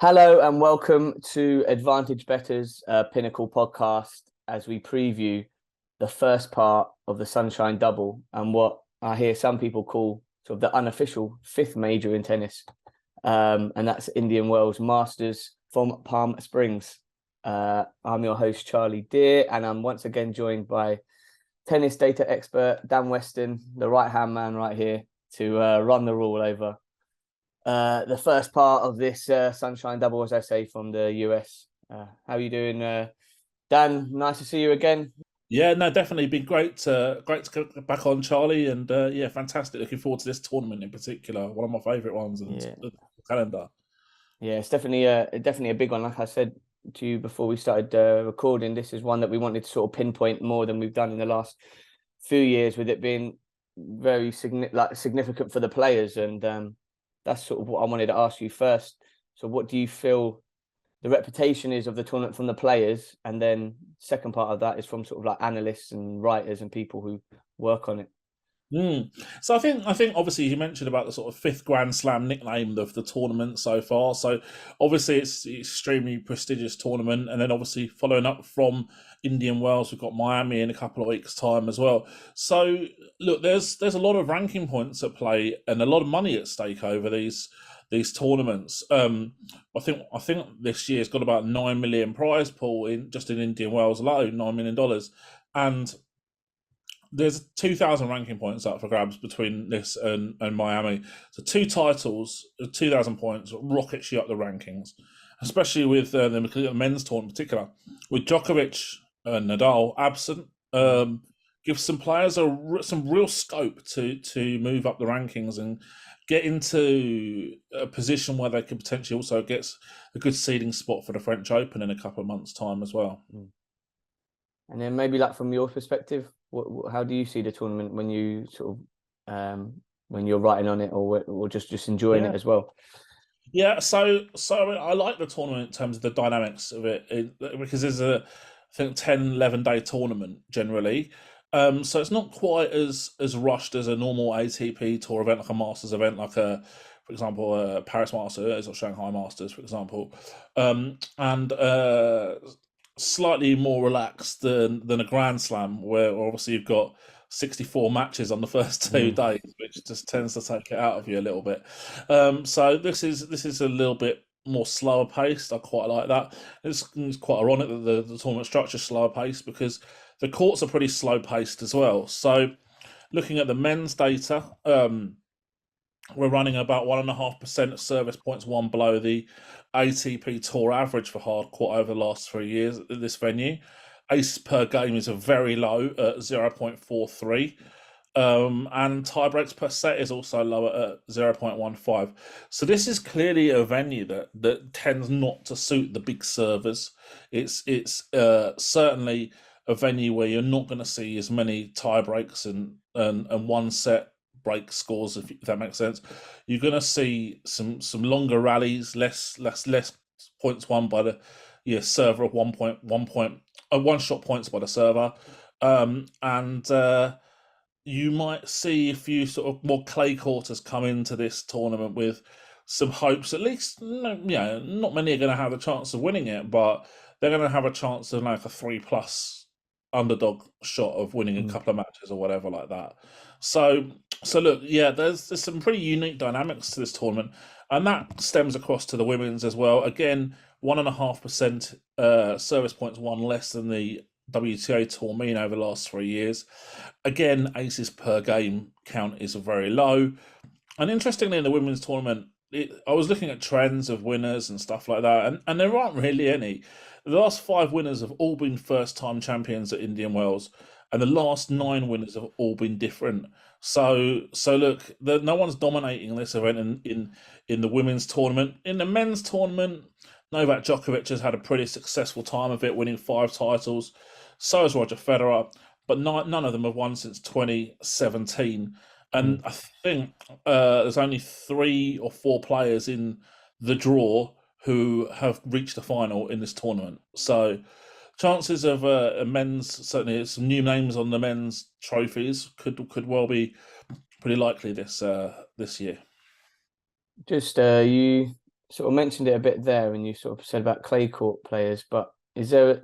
Hello and welcome to Advantage Bettors Pinnacle podcast as we preview the first part of the Sunshine Double and what I hear some people call sort of the unofficial fifth major in tennis. And that's Indian Wells Masters from Palm Springs. I'm your host, Charlie Deer, and I'm once again joined by tennis data expert Dan Weston, the right-hand man right here to run the rule over the first part of this Sunshine Double, as I say, from the US. How are you doing, Dan? Nice to see you again. Yeah, no, definitely been great to get back on, Charlie, and yeah, fantastic. Looking forward to this tournament in particular, one of my favourite ones in the calendar. Yeah, it's definitely a big one. Like I said to you before we started recording, this is one that we wanted to sort of pinpoint more than we've done in the last few years, with it being very significant for the players, and that's sort of what I wanted to ask you first. So what do you feel the reputation is of the tournament from the players? And then second part of that is from sort of like analysts and writers and people who work on it. So I think obviously you mentioned about the sort of fifth Grand Slam nickname of the tournament so far. So obviously it's an extremely prestigious tournament, and then obviously following up from Indian Wells, we've got Miami in a couple of weeks' time as well. So look, there's a lot of ranking points at play and a lot of money at stake over these tournaments. I think this year's got about 9 million prize pool in Indian Wells alone, $9 million, and there's 2,000 ranking points up for grabs between this and Miami. So two titles, 2,000 points, rockets you up the rankings, especially with the men's tour in particular. With Djokovic and Nadal absent, gives some players some real scope to move up the rankings and get into a position where they could potentially also get a good seeding spot for the French Open in a couple of months' time as well. And then maybe like from your perspective, how do you see the tournament when you sort of when you're writing on it or just enjoying it as well? Yeah, so I like the tournament in terms of the dynamics of it, because there's I think 10, 11 day tournament generally. So it's not quite as rushed as a normal ATP tour event, like a Masters event, like for example, a Paris Masters or Shanghai Masters, for example, and slightly more relaxed than a Grand Slam, where obviously you've got 64 matches on the first 2 days, which just tends to take it out of you a little bit. So this is a little bit more slower paced. I quite like that. It's quite ironic that the tournament structure is slower paced because the courts are pretty slow paced as well. So looking at the men's data, we're running about 1.5% service points, one below the ATP Tour average for hard court over the last 3 years at this venue. Ace per game is a very low at 0.43. And tiebreaks per set is also lower at 0.15. So this is clearly a venue that tends not to suit the big servers. It's certainly a venue where you're not going to see as many tiebreaks and one set break scores, if that makes sense. You're going to see some longer rallies, less points won by the server of 1 shot points by the server, and you might see a few sort of more clay quarters come into this tournament with some hopes. At least, not many are going to have a chance of winning it, but they're going to have a chance of like a 3+ underdog shot of winning a couple of matches or whatever like that. So look, yeah, there's some pretty unique dynamics to this tournament, and that stems across to the women's as well. Again, 1.5% service points won less than the WTA Tour mean over the last 3 years. Again, aces per game count is very low. And interestingly, in the women's tournament, I was looking at trends of winners and stuff like that, and there aren't really any. The last 5 winners have all been first-time champions at Indian Wells, and the last 9 winners have all been different. So look, no one's dominating this event in the women's tournament. In the men's tournament, Novak Djokovic has had a pretty successful time of it, winning 5 titles. So has Roger Federer, but none of them have won since 2017. And I think there's only 3 or 4 players in the draw who have reached the final in this tournament. So chances of a men's, certainly some new names on the men's trophies could well be pretty likely this year. Just you sort of mentioned it a bit there, and you sort of said about clay court players, but is there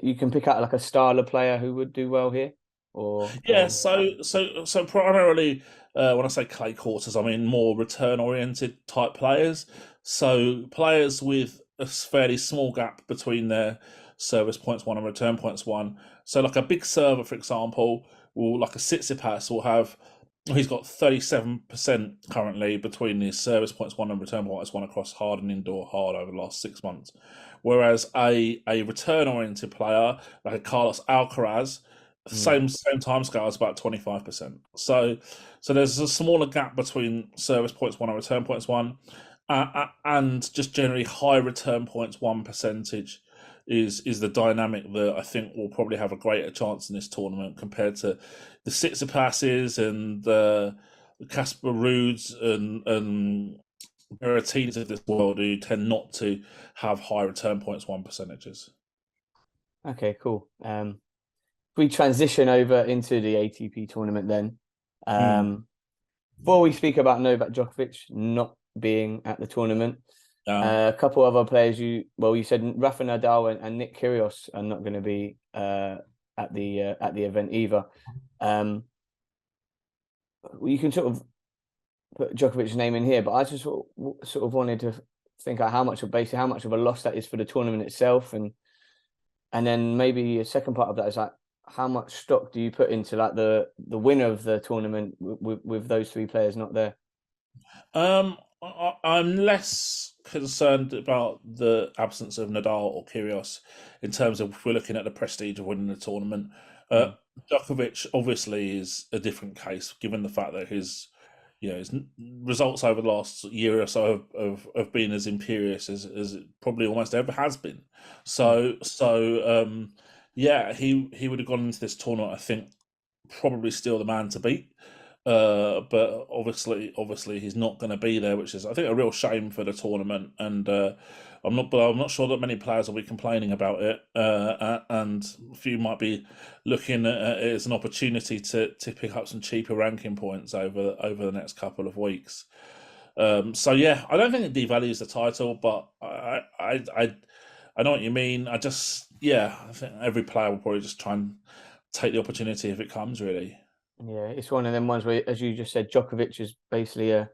you can pick out like a style of player who would do well here, or Yeah, so primarily when I say clay courters, I mean more return oriented type players. So players with a fairly small gap between their service points one and return points one. So like a big server, for example, will like a Tsitsipas will have he's got 37% currently between his service points one and return points one across hard and indoor hard over the last 6 months. Whereas a return oriented player like a Carlos Alcaraz Mm. same time scale is about 25%. So there's a smaller gap between service points one and return points one, and just generally high return points one percentage is the dynamic that I think will probably have a greater chance in this tournament compared to the Tsitsipas's and the Casper Ruuds and Berrettini's of this world who tend not to have high return points one percentages. Okay, cool. We transition over into the ATP tournament then. Mm. Before we speak about Novak Djokovic not being at the tournament, Yeah. a couple other players you said Rafa Nadal and Nick Kyrgios are not going to be at the event either. You can sort of put Djokovic's name in here, but I just sort of wanted to think out how much of a loss that is for the tournament itself, and then maybe a second part of that is like how much stock do you put into like the winner of the tournament with those three players not there? I'm less concerned about the absence of Nadal or Kyrgios in terms of if we're looking at the prestige of winning the tournament. Uh, Mm. Djokovic obviously is a different case, given the fact that his results over the last year or so have been as imperious as it probably almost ever has been. Mm. Yeah, he would have gone into this tournament, I think, probably still the man to beat. But obviously he's not going to be there, which is I think a real shame for the tournament. And I'm not sure that many players will be complaining about it. And a few might be looking at it as an opportunity to pick up some cheaper ranking points over the next couple of weeks. So yeah, I don't think it devalues the title, but I know what you mean. I think every player will probably just try and take the opportunity if it comes, really. Yeah, it's one of them ones where, as you just said, Djokovic is basically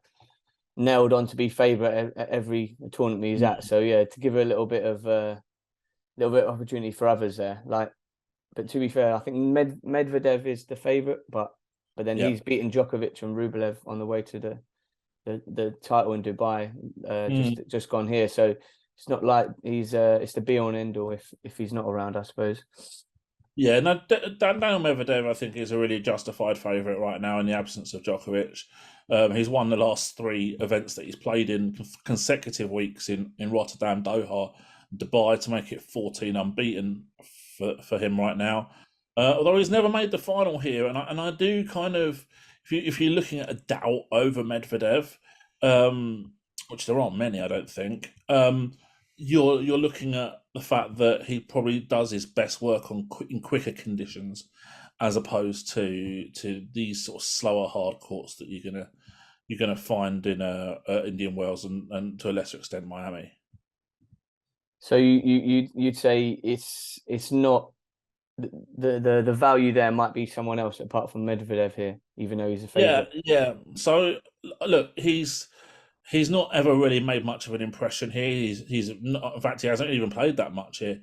nailed on to be favourite at every tournament he's at. So yeah, to give a little bit of opportunity for others there. But to be fair, I think Medvedev is the favourite, but then Yeah. he's beaten Djokovic and Rublev on the way to the title in Dubai, just gone here. So it's not like it's the be all and end all if he's not around, I suppose. Yeah, no, Daniil Medvedev, I think, is a really justified favourite right now in the absence of Djokovic. He's won the last three events that he's played in consecutive weeks in Rotterdam, Doha, Dubai to make it 14 unbeaten for him right now. Although he's never made the final here, and I do kind of, if you're looking at a doubt over Medvedev, which there aren't many, I don't think. You're looking at the fact that he probably does his best work in quicker conditions, as opposed to these sort of slower hard courts that you're gonna find in Indian Wells and to a lesser extent Miami. So you'd say it's not the value there might be someone else apart from Medvedev here, even though he's a Yeah, favourite. yeah. So look, he's not ever really made much of an impression here. He's not, in fact, he hasn't even played that much here.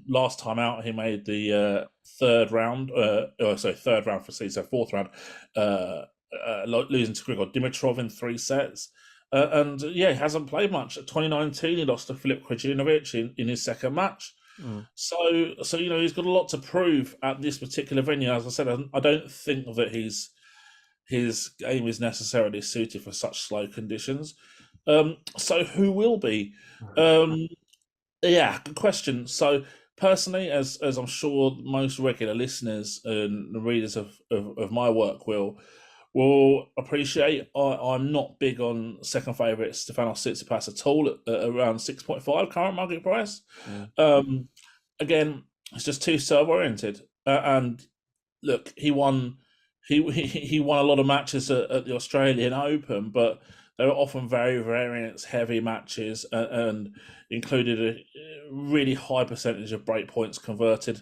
Last time out, he made the third round. Third round for seed, so fourth round, losing to Grigor Dimitrov in 3 sets. And yeah, he hasn't played much. At 2019, he lost to Filip Krajinovic in his second match. So he's got a lot to prove at this particular venue. As I said, I don't think that his game is necessarily suited for such slow conditions. So who will be? Yeah, good question. So personally, as I'm sure most regular listeners and the readers of my work will appreciate, I'm not big on second favourite Stefanos Tsitsipas at all at around 6.5 current market price. Again, it's just too serve oriented, and look, he won a lot of matches at the Australian Open, but they were often very variance-heavy matches and included a really high percentage of break points converted,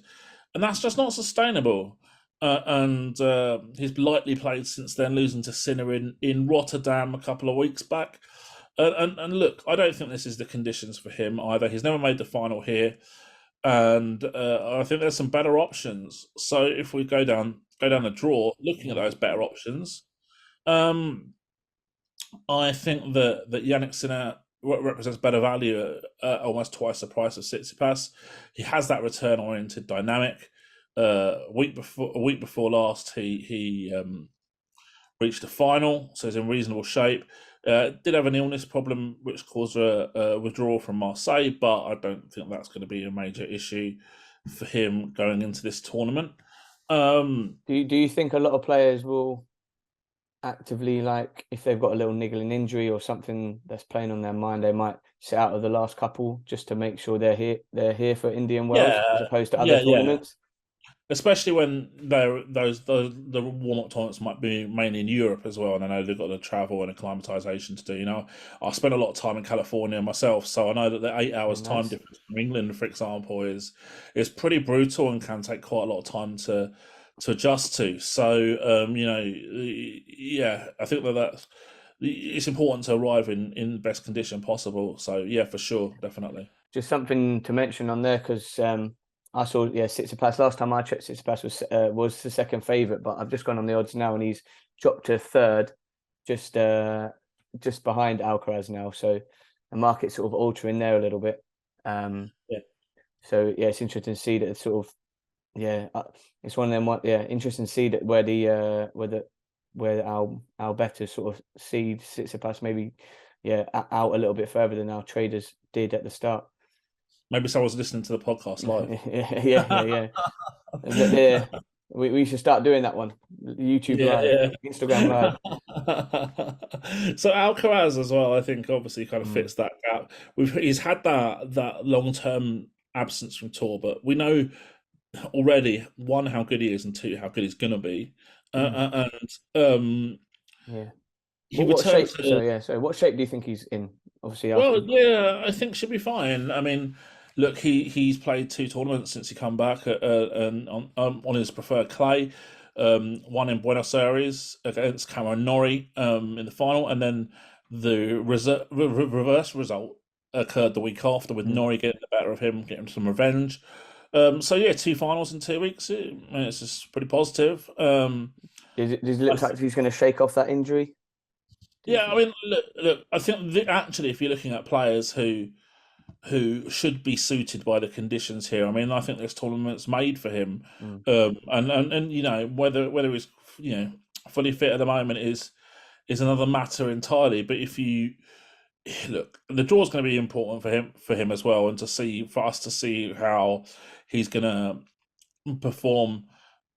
and that's just not sustainable. And he's lightly played since then, losing to Sinner in Rotterdam a couple of weeks back. And look, I don't think this is the conditions for him either. He's never made the final here, and I think there's some better options. So if we go down the draw, looking at those better options, I think that Yannick Sinner represents better value at almost twice the price of Tsitsipas. He has that return-oriented dynamic. A week before last, he reached the final, so he's in reasonable shape. Did have an illness problem which caused a withdrawal from Marseille, but I don't think that's going to be a major issue for him going into this tournament. Do you think a lot of players will actively, like, if they've got a little niggling injury or something that's playing on their mind, they might sit out of the last couple just to make sure they're here for Indian Wells as opposed to other tournaments? Especially when the warm-up tournaments might be mainly in Europe as well, and I know they've got the travel and acclimatization to do. You know, I spent a lot of time in California myself, so I know that the 8 hours time difference from England, for example, is pretty brutal and can take quite a lot of time to adjust to. So you know, yeah, I think that it's important to arrive in the best condition possible. So yeah, for sure, definitely. Just something to mention on there, because I saw, Tsitsipas. Last time I checked, Tsitsipas was the second favourite, but I've just gone on the odds now, and he's dropped to third, just behind Alcaraz now. So the market's sort of altering there a little bit. So yeah, it's interesting to see that it's sort of it's one of them. Interesting to see that where our Bettors sort of seed Tsitsipas maybe out a little bit further than our traders did at the start. Maybe someone's listening to the podcast live. yeah. We should start doing that one. YouTube live, Instagram live. So Alcaraz as well, I think, obviously kind of fits that gap. He's had that long-term absence from tour, but we know already, one, how good he is, and two, how good he's gonna be. What shape? What shape do you think he's in? Obviously, I think should be fine. I mean, look, he's played 2 tournaments since he come back, and on his preferred clay. One in Buenos Aires against Cameron Norrie in the final, and then the reverse result occurred the week after with Norrie getting the better of him, getting some revenge. So yeah, 2 finals in 2 weeks. It's just pretty positive. Does it look like he's going to shake off that injury? I mean, look. I think actually, if you're looking at players who should be suited by the conditions here, I mean, I think this tournament's made for him. And you know, whether he's fully fit at the moment is another matter entirely. But if you look, the draw's going to be important for him as well, and for us to see how he's going to perform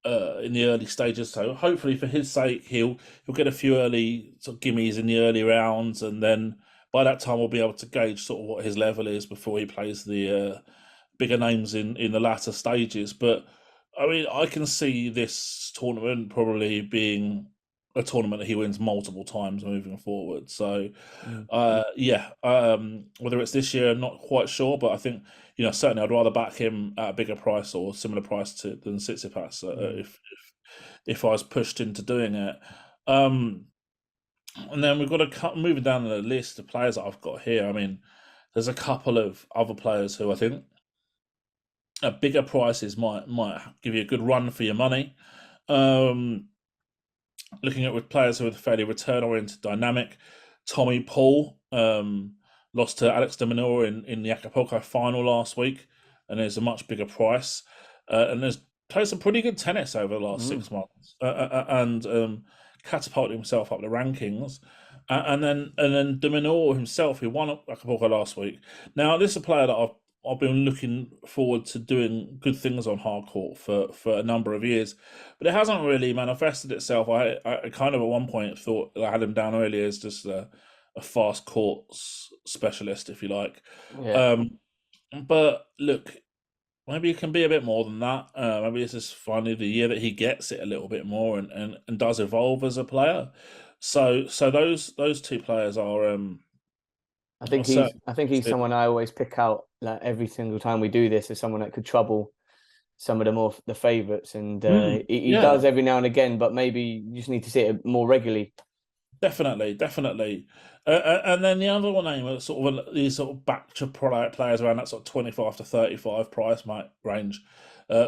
in the early stages. So hopefully, for his sake, he'll get a few early sort of gimmies in the early rounds, and then by that time we'll be able to gauge sort of what his level is before he plays the bigger names in the latter stages. But I mean, I can see this tournament probably being a tournament that he wins multiple times moving forward. So whether it's this year, I'm not quite sure, but I think certainly I'd rather back him at a bigger price or similar price than Tsitsipas if I was pushed into doing it. And then we've got moving down the list of players that I've got here. I mean, there's a couple of other players who I think at bigger prices might give you a good run for your money. Looking at with players who are fairly return-oriented dynamic, Tommy Paul lost to Alex de Minaur in the Acapulco final last week, and there's a much bigger price. And there's played some pretty good tennis over the last 6 months, and catapulted himself up the rankings. And then de Minaur himself, who won Acapulco last week. Now, this is a player that I've been looking forward to doing good things on hard court for a number of years, but it hasn't really manifested itself. I kind of at one point thought I had him down earlier as just a fast courts specialist, if you like. But look, maybe it can be a bit more than that. Maybe this is finally the year that he gets it a little bit more and does evolve as a player. So those two players are I think certainly. he's someone I always pick out like every single time we do this as someone that could trouble some of the favourites, and he Yeah, does every now and again, but maybe you just need to see it more regularly. definitely. And then the other one name are sort of these sort of batch of product players around that sort of 25 to 35 price range.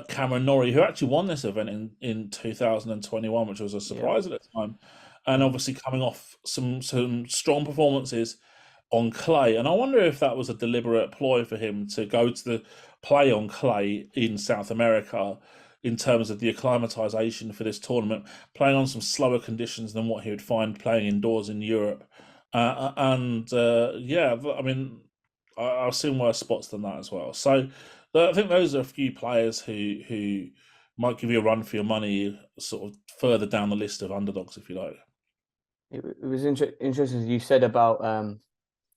Cameron Norrie, who actually won this event in 2021, which was a Yeah, surprise at the time, and obviously coming off some strong performances on clay. And I wonder if that was a deliberate ploy for him to go to the play on clay in South America in terms of the acclimatization for this tournament, playing on some slower conditions than what he would find playing indoors in Europe. Yeah, I mean, I've seen worse spots than that as well. So I think those are a few players who might give you a run for your money, sort of further down the list of underdogs, if you like. it was interesting you said about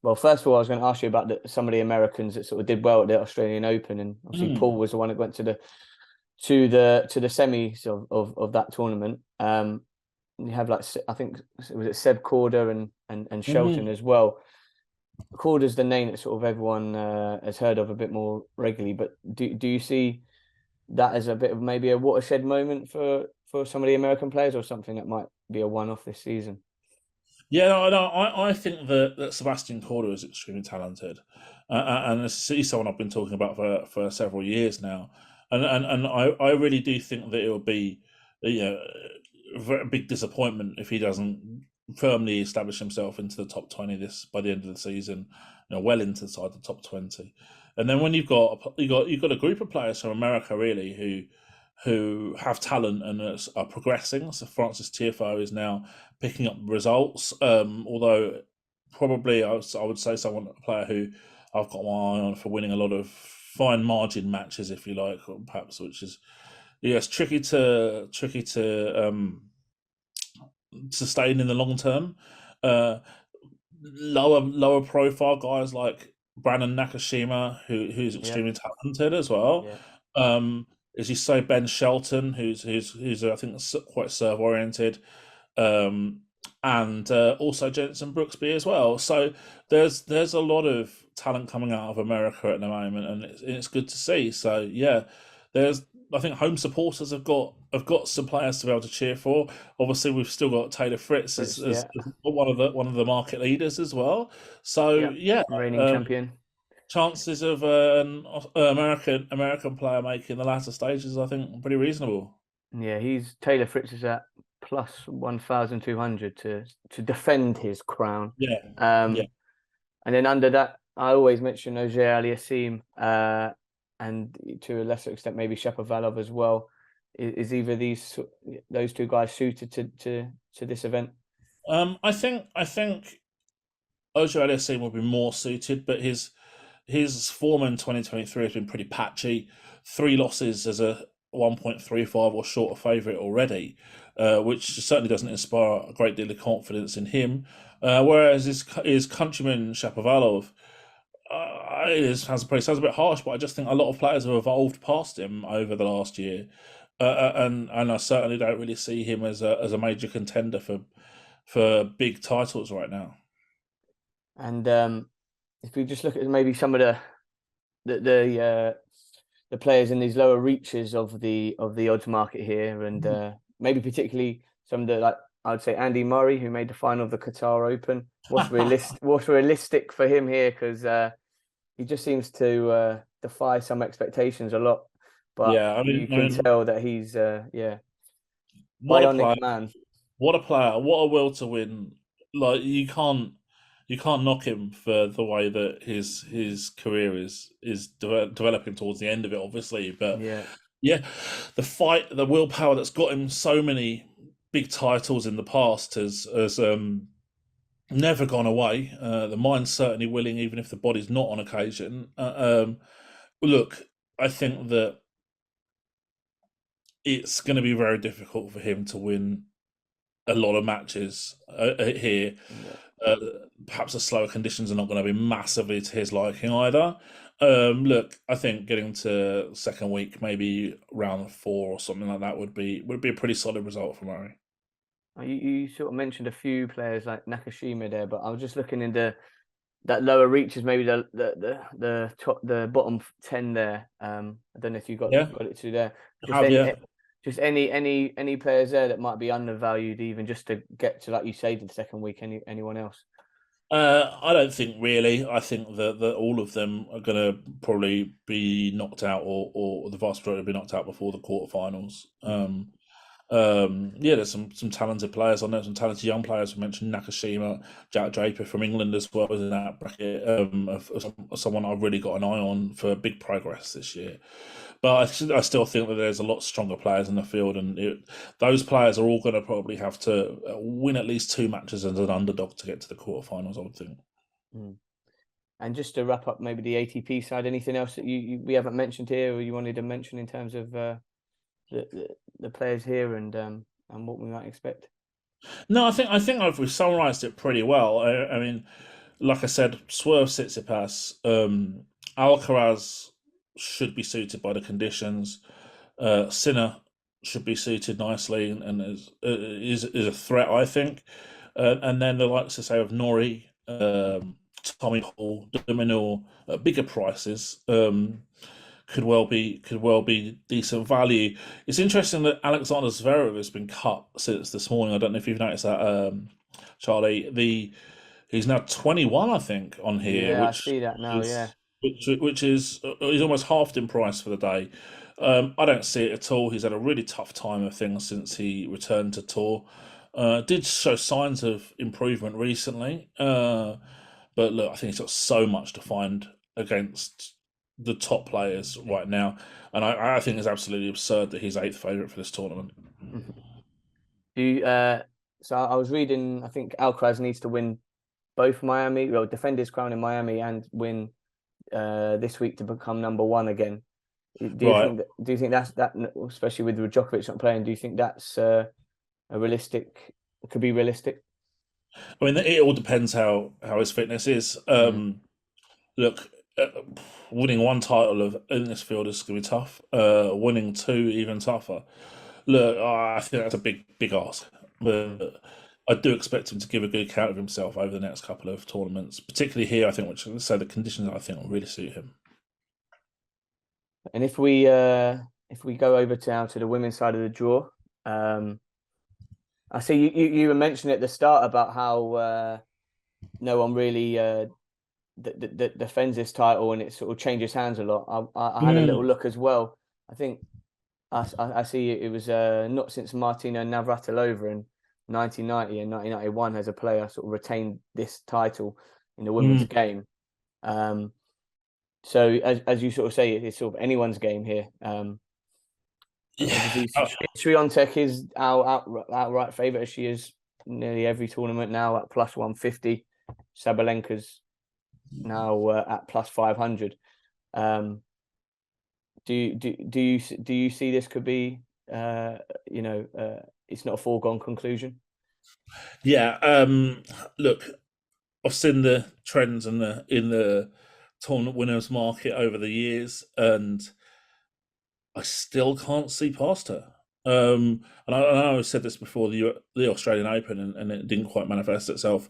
well, first of all, I was going to ask you about some of the Americans that sort of did well at the Australian Open, and obviously Paul was the one that went to the semis of that tournament. You have like I think was it Seb Corder and Shelton as well. Corder's the name that sort of everyone has heard of a bit more regularly, but do you see that as a bit of maybe a watershed moment for some of the American players, or something that might be a one-off this season? Yeah, no, I think that Sebastian Corda is extremely talented, and he's someone I've been talking about for several years now, and I really do think that it will be, you know, a very big disappointment if he doesn't firmly establish himself into the top 20 this by the end of the season, well inside the top 20, and then when you've got a group of players from America really who have talent and are progressing. So Francis Tiafoe is now picking up results. Although probably I would say a player who I've got my eye on for winning a lot of fine margin matches, if you like, or perhaps which is yes tricky to sustain in the long term. Uh, lower profile guys like Brandon Nakashima, who's Yeah, extremely talented as well. yeah. As you say, Ben Shelton, who's I think quite serve oriented, and also Jensen Brooksby as well. So there's a lot of talent coming out of America at the moment, and it's good to see. So yeah, there's I think home supporters have got some players to be able to cheer for. Obviously, we've still got Taylor Fritz as Yeah, one of the market leaders as well. So yeah. yeah, Reigning um, champion. chances of an American player making the latter stages, I think, pretty reasonable. Yeah, Taylor Fritz is at plus 1,200 to defend his crown. Yeah, yeah. Um, and then under that, I always mention Auger Aliassime, and to a lesser extent maybe Shapovalov as well. Is either those two guys suited to this event? I think Ojo Aliassime will be more suited, but his form in 2023 has been pretty patchy. 3 losses as a 1.35 or shorter favourite already, which certainly doesn't inspire a great deal of confidence in him. Whereas his countryman Shapovalov, sounds a bit harsh, but I just think a lot of players have evolved past him over the last year, and I certainly don't really see him as a major contender for big titles right now. And if we just look at maybe some of the the, uh, the players in these lower reaches of the odds market here, and maybe particularly some of the, like I would say Andy Murray, who made the final of the Qatar Open. What's realistic for him here? Because he just seems to defy some expectations a lot. But Yeah, you can tell that he's what a player! bionic man. What a player! What a will to win! Like you can't knock him for the way that his career is developing towards the end of it, obviously. But Yeah. yeah, the fight, the willpower that's got him so many big titles in the past has never gone away. The mind's certainly willing, even if the body's not on occasion. Look, I think that it's going to be very difficult for him to win a lot of matches here. Yeah. Uh, Perhaps the slower conditions are not going to be massively to his liking either. Look, I think getting to second week, maybe round 4 or something like that, would be a pretty solid result for Murray. You sort of mentioned a few players like Nakashima there, but I was just looking into that lower reaches, maybe the top, the bottom 10 there. I don't know if you got Yeah, it to there. Just have you? just any players there that might be undervalued, even just to get to, like you say, to the second week. Anyone else? I don't think really. I think that all of them are going to probably be knocked out, or the vast majority will be knocked out before the quarterfinals. Yeah, there's some talented players on there, some talented young players. We mentioned Nakashima, Jack Draper from England as well is in that bracket. Of someone I've really got an eye on for big progress this year. But I still think that there's a lot stronger players in the field, and those players are all going to probably have to win at least 2 matches as an underdog to get to the quarterfinals, I would think. Mm. And just to wrap up, maybe the ATP side, anything else that we haven't mentioned here, or you wanted to mention in terms of the players here and what we might expect? No, I think we've summarised it pretty well. I mean, like I said, Swerve Tsitsipas, Alcaraz should be suited by the conditions. Sinner should be suited nicely and is a threat, I think. And then the likes, to say, of Nori, Tommy Paul, Domino, at bigger prices, could well be decent value. It's interesting that Alexander Zverev has been cut since this morning. I don't know if you've noticed that, Charlie. He's now 21, I think, on here, Yeah, I see that now. Yeah. which is he's almost halved in price for the day. I don't see it at all. He's had a really tough time of things since he returned to tour. Did show signs of improvement recently, but look, I think he's got so much to find against the top players right now, and I think it's absolutely absurd that he's eighth favourite for this tournament. Do you, so I was reading, I think Alcaraz needs to win both Miami, well, defend his crown in Miami and win this week to become number one again. Right. Do you think that's that, especially with Djokovic not playing, do you think that's a realistic, could be realistic? I mean, it all depends how his fitness is. Look, winning one title in this field is going to be tough. Winning two, even tougher. Look, I think that's a big ask, but I do expect him to give a good account of himself over the next couple of tournaments, particularly here. I think, so the conditions I think will really suit him. And if we go over to the women's side of the draw, I see you were mentioning at the start about how no one really defends this title and it sort of changes hands a lot. I had a little look as well. I think I see it was not since Martina Navratilova in 1990 and 1991 has a player sort of retained this title in the women's game. So as you sort of say, it's sort of anyone's game here. Obviously, Swiatek is our outright favourite, as she is nearly every tournament now at plus 150. Sabalenka's now at plus 500. Do you see this could be it's not a foregone conclusion? Yeah. Look, I've seen the trends in the tournament winners market over the years, and I still can't see past her. And I know I've said this before the Australian Open, and it didn't quite manifest itself.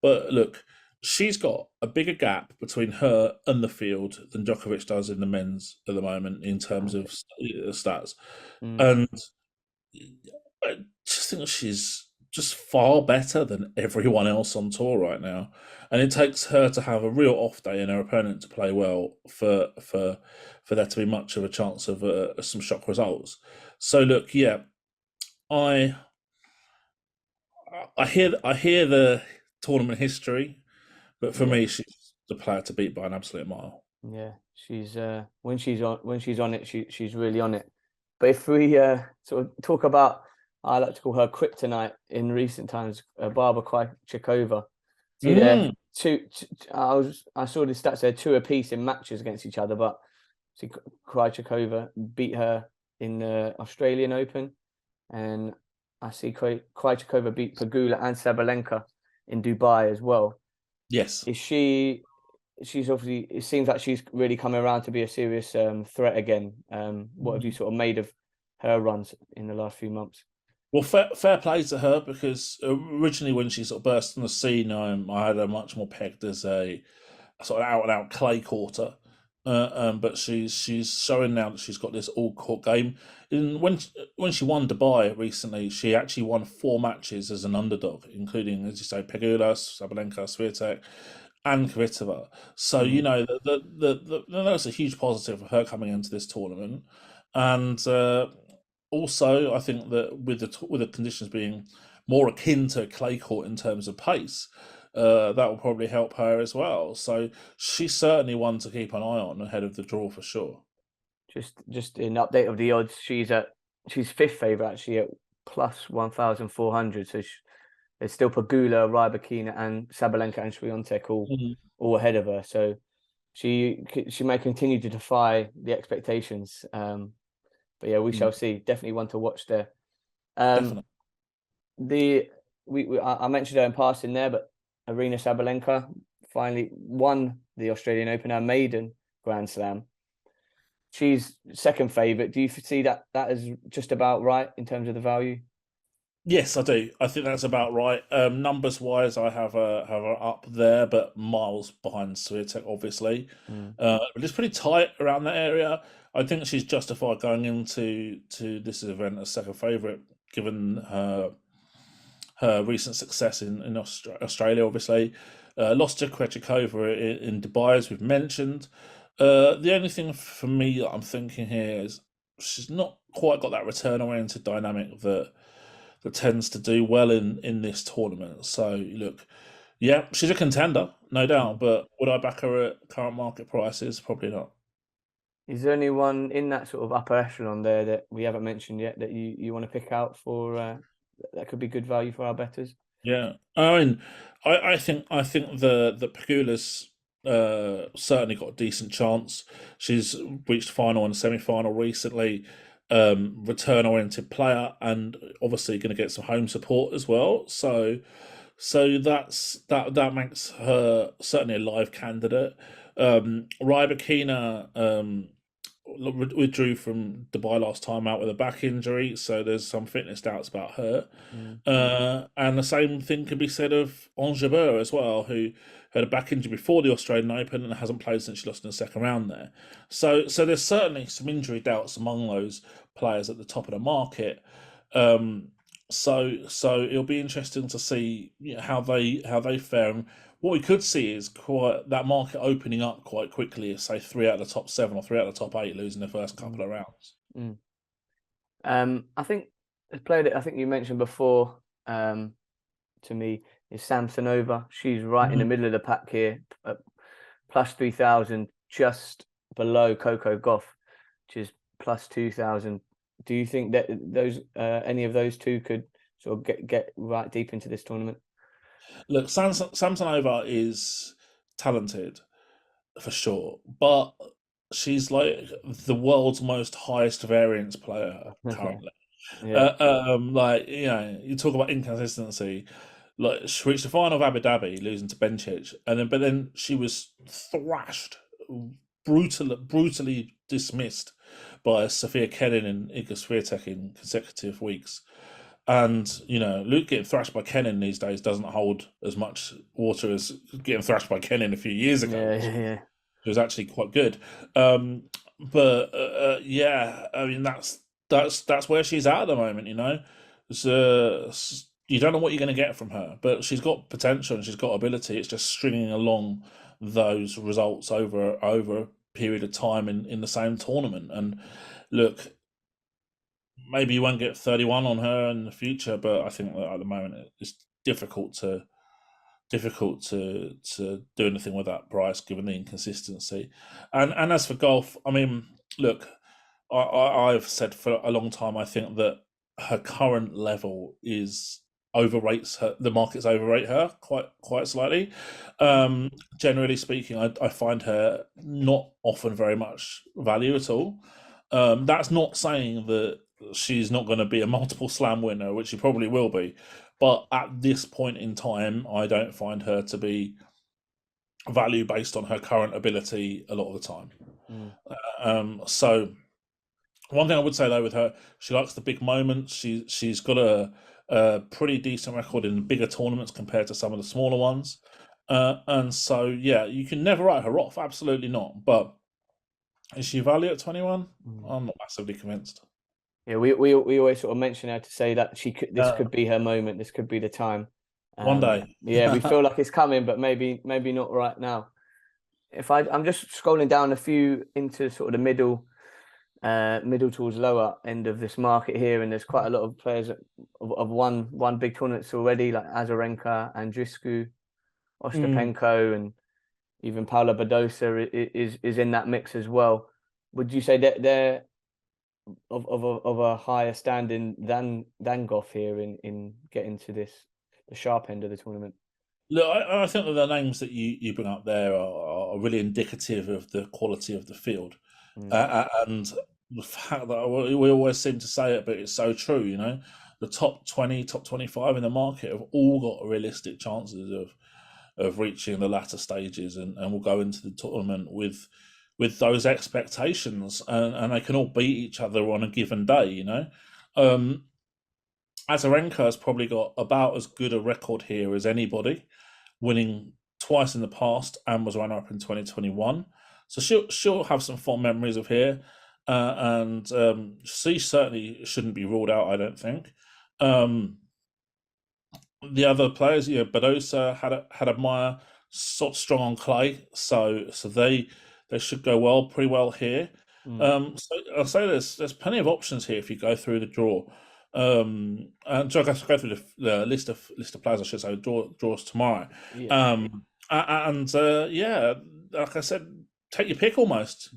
But look, she's got a bigger gap between her and the field than Djokovic does in the men's at the moment in terms of stats. And I just think she's just far better than everyone else on tour right now. And it takes her to have a real off day and her opponent to play well for there to be much of a chance of some shock results. So look, yeah, I hear the tournament history, but for me, she's the player to beat by an absolute mile. Yeah, she's when she's on it, she's really on it. But if we sort of talk about, I like to call her kryptonite in recent times, Barbara Krejcikova. See there, I saw the stats there, 2 apiece in matches against each other, but see Krejcikova beat her in the Australian Open, and I see Krejcikova beat Pegula and Sabalenka in Dubai as well. Yes. She's obviously, it seems like she's really coming around to be a serious threat again. What have you sort of made of her runs in the last few months? Well, fair play to her, because originally when she sort of burst on the scene, I had her much more pegged as a sort of out and out clay courter. But she's showing now that she's got this all court game. And when she won Dubai recently, she actually won 4 matches as an underdog, including, as you say, Pegulas, Sabalenka, Swiatek, and Kvitova. So you Mm. know that's a huge positive for her coming into this tournament. And also, I think that with the conditions being more akin to a clay court in terms of pace, that will probably help her as well. So she's certainly one to keep an eye on ahead of the draw for sure. Just an update of the odds. She's fifth favorite actually at plus 1,400. So there's still Pagula, Rybakina, and Sabalenka and Swiatek all ahead of her. So she may continue to defy the expectations. But yeah, we shall see. Definitely one to watch there. Definitely. I mentioned her in passing there, but Arina Sabalenka finally won the Australian Open, her maiden Grand Slam. She's second favourite. Do you see that is just about right in terms of the value? Yes, I do. I think that's about right. Numbers wise, I have her up there, but miles behind Swiatek, obviously. But it's pretty tight around that area. I think she's justified going into this event as second favourite, given her recent success in Australia, obviously. Lost to Krejcikova in Dubai, as we've mentioned. The only thing for me that I'm thinking here is she's not quite got that return-oriented dynamic that tends to do well in this tournament. So, look, yeah, she's a contender, no doubt, but would I back her at current market prices? Probably not. Is there anyone in that sort of upper echelon there that we haven't mentioned yet that you want to pick out for that could be good value for our bettors? Yeah, I mean, I think the Pegula's certainly got a decent chance. She's reached final and semi-final recently. Return-oriented player, and obviously going to get some home support as well. So that makes her certainly a live candidate. Rybakina withdrew from Dubai last time out with a back injury, so there's some fitness doubts about her. And the same thing could be said of Ons Jabeur as well, who had a back injury before the Australian Open and hasn't played since she lost in the second round there. So there's certainly some injury doubts among those players at the top of the market. So it'll be interesting to see, how they fare. And what we could see is quite that market opening up quite quickly. If, say, 3 out of the top 7 or 3 out of the top 8 losing the first couple of rounds. I think the player that I think you mentioned before to me is Samsonova. She's right in the middle of the pack here, at plus 3,000, just below Coco Gauff, which is plus 2,000. Do you think that those any of those two could sort of get right deep into this tournament? Look, Samsonova is talented for sure, but she's like the world's most highest variance player currently. Like, you talk about inconsistency. Like, she reached the final of Abu Dhabi, losing to Bencic, but then she was thrashed, brutally dismissed by Sofia Kenin and Iga Swiatek in consecutive weeks. And Luke getting thrashed by Kenin these days doesn't hold as much water as getting thrashed by Kenin a few years ago. Yeah. It was actually quite good. But yeah, I mean that's where she's at the moment. You don't know what you're going to get from her, but she's got potential and she's got ability. It's just stringing along those results over a period of time in the same tournament. And look, maybe you won't get 31 on her in the future, but I think that at the moment it's difficult to do anything with that price given the inconsistency. And as for golf, I mean, look, I've said for a long time I think that her current level is overrates her. The markets overrate her quite slightly. Generally speaking, I find her not often very much value at all. That's not saying that she's not going to be a multiple slam winner, which she probably will be. But at this point in time, I don't find her to be value based on her current ability a lot of the time. So One thing I would say though with her, she likes the big moments. She's got a pretty decent record in the bigger tournaments compared to some of the smaller ones, and so yeah, you can never write her off. Absolutely not. But is she value at 21? I'm not massively convinced. Yeah, we always sort of mention her to say that this could be her moment. This could be the time. One day. Yeah, we feel like it's coming, but maybe not right now. I'm just scrolling down a few into sort of the middle towards lower end of this market here, and there's quite a lot of players that have won big tournaments already, like Azarenka, Andreescu, Ostapenko, and even Paula Badosa is in that mix as well. Would you say that they're of a higher standing than Goff here in getting to the sharp end of the tournament? Look, I think that the names that you bring up there are really indicative of the quality of the field, and the fact that we always seem to say it, but it's so true. You know, the top 20, top 25 in the market have all got realistic chances of reaching the latter stages, and will go into the tournament with those expectations, and they can all beat each other on a given day. You know, Azarenka has probably got about as good a record here as anybody, winning twice in the past and was runner-up in 2021. So she'll have some fond memories of here, and she certainly shouldn't be ruled out, I don't think. The other players, Badosa had a Maya sort of strong on clay, so they should go pretty well here. So I'll say there's plenty of options here if you go through the draw. And so I guess I'll go through the list of players, I should say, draws tomorrow. Yeah. Yeah, like I said, take your pick almost.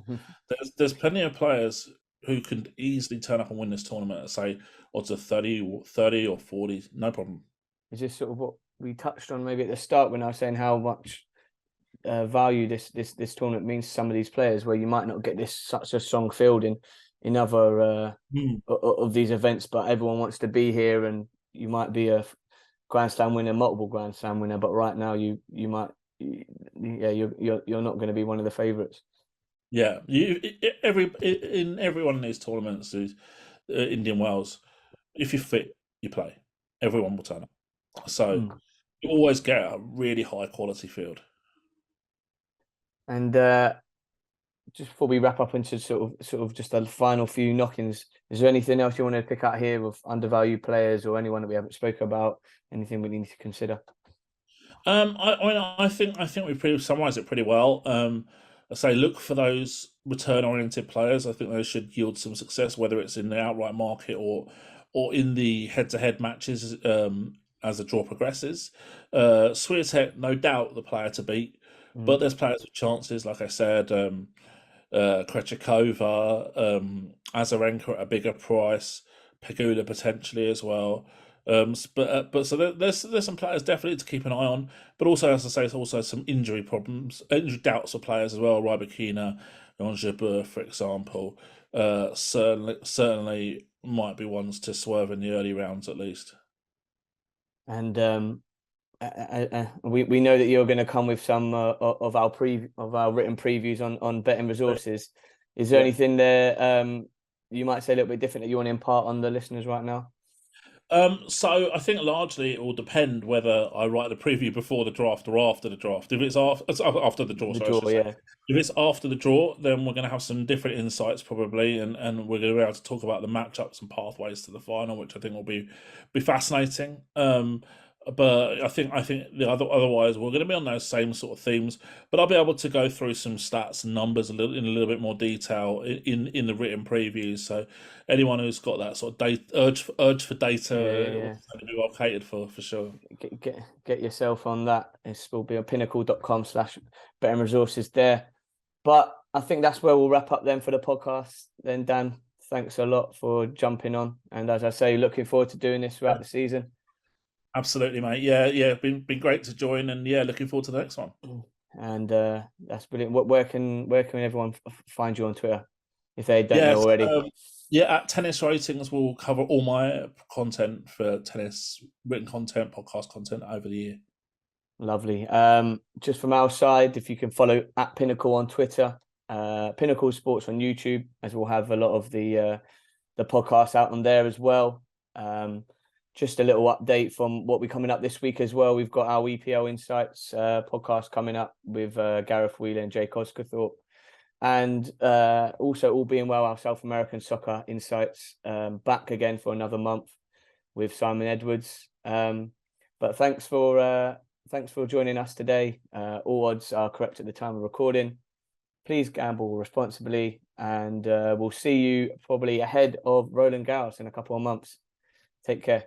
There's plenty of players who can easily turn up and win this tournament, say odds of 30 or 40, no problem. Is this sort of what we touched on maybe at the start when I was saying how much value this tournament means to some of these players, where you might not get such a strong field in other of these events, but everyone wants to be here, and you might be a Grand Slam winner, multiple Grand Slam winner, but right now you're not going to be one of the favourites. Yeah, in every one of these tournaments, Indian Wells, if you're fit, you play. Everyone will turn up. So you always get a really high quality field. And just before we wrap up into sort of just a final few knock-ins, is there anything else you want to pick out here of undervalued players or anyone that we haven't spoken about? Anything we need to consider? I think we've summarised it pretty well. I say look for those return-oriented players. I think those should yield some success, whether it's in the outright market or in the head-to-head matches as the draw progresses. Swiatek, no doubt, the player to beat, but there's players with chances, like I said. Krejcikova, Azarenka at a bigger price, Pegula potentially as well. But so there's some players definitely to keep an eye on, but also, as I say, there's also some injury doubts of players as well. Rybakina, Jabeur, for example, certainly might be ones to swerve in the early rounds at least. And we know that you're going to come with some of our written previews on betting resources. Is there anything there you might say a little bit different that you want to impart on the listeners right now? So I think largely it will depend whether I write the preview before the draft or after the draft. If it's after the draw, yeah. If it's after the draw, then we're going to have some different insights probably, and we're going to be able to talk about the matchups and pathways to the final, which I think will be fascinating. But I think otherwise we're going to be on those same sort of themes. But I'll be able to go through some stats and numbers in a little bit more detail in the written previews. So anyone who's got that sort of urge for data will be well catered for sure. Get yourself on that. It will be on pinnacle.com/betting resources there. But I think that's where we'll wrap up then for the podcast. Then Dan, thanks a lot for jumping on. And as I say, looking forward to doing this throughout the season. Absolutely, mate. Yeah. Been great to join, and looking forward to the next one. And that's brilliant. Where can everyone find you on Twitter if they don't know already? At Tennis Ratings, we'll cover all my content for tennis, written content, podcast content over the year. Lovely. Just from our side, if you can follow at Pinnacle on Twitter, Pinnacle Sports on YouTube, as we'll have a lot of the podcasts out on there as well. Just a little update from what we're coming up this week as well. We've got our EPL Insights podcast coming up with Gareth Wheeler and Jay Coscathorpe. And also, all being well, our South American Soccer Insights back again for another month with Simon Edwards. But thanks for joining us today. All odds are correct at the time of recording. Please gamble responsibly, and we'll see you probably ahead of Roland Garros in a couple of months. Take care.